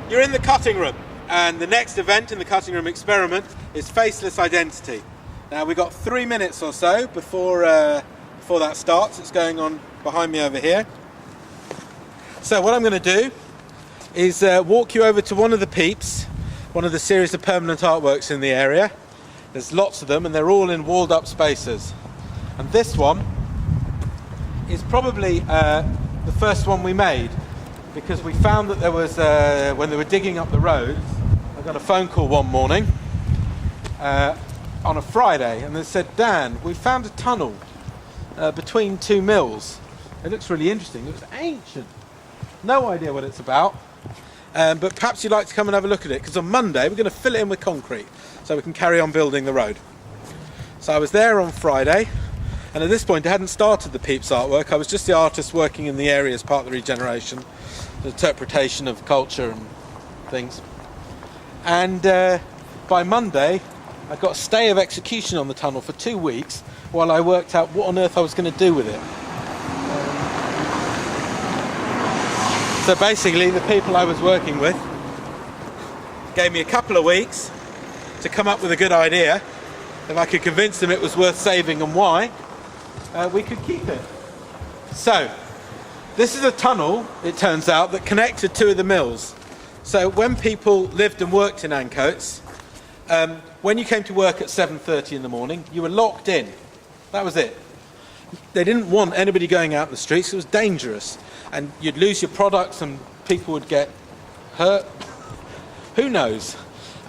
You're in the cutting room, and the next event in the cutting room experiment is faceless identity. Now we've got 3 minutes or so before that starts. It's going on behind me over here. So what I'm going to do is walk you over to one of the peeps, one of the series of permanent artworks in the area. There's lots of them, and they're all in walled up spaces. And this one is probably the first one we made, because we found that there was, when they were digging up the roads, I got a phone call one morning on a Friday, and they said, Dan, we found a tunnel between two mills. It looks really interesting. It was ancient. No idea what it's about, but perhaps you'd like to come and have a look at it, because on Monday we're going to fill it in with concrete so we can carry on building the road. So I was there on Friday, and at this point I hadn't started the Peeps artwork. I was just the artist working in the area as part of the regeneration, the interpretation of culture and things. And by Monday I got a stay of execution on the tunnel for 2 weeks while I worked out what on earth I was going to do with it. So basically the people I was working with gave me a couple of weeks to come up with a good idea. If I could convince them it was worth saving and why, we could keep it. So this is a tunnel, it turns out, that connected two of the mills. So when people lived and worked in Ancoats, when you came to work at 7:30 in the morning, you were locked in. That was it. They didn't want anybody going out in the streets. It was dangerous. And you'd lose your products and people would get hurt. Who knows?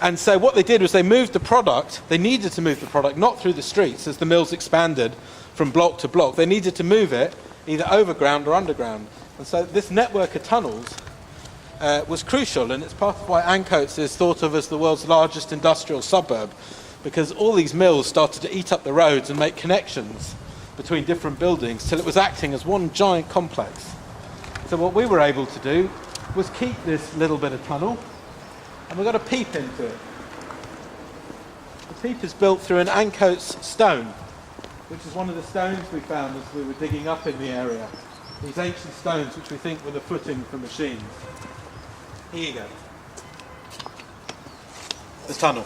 And so what they did was they moved the product. They needed to move the product, not through the streets as the mills expanded from block to block. They needed to move it either overground or underground. And so this network of tunnels was crucial, and it's part of why Ancoats is thought of as the world's largest industrial suburb, because all these mills started to eat up the roads and make connections between different buildings till it was acting as one giant complex. So what we were able to do was keep this little bit of tunnel, and we've got a peep into it. The peep is built through an Ancoats stone, which is one of the stones we found as we were digging up in the area. These ancient stones which we think were the footing for machines. Here you go. The tunnel.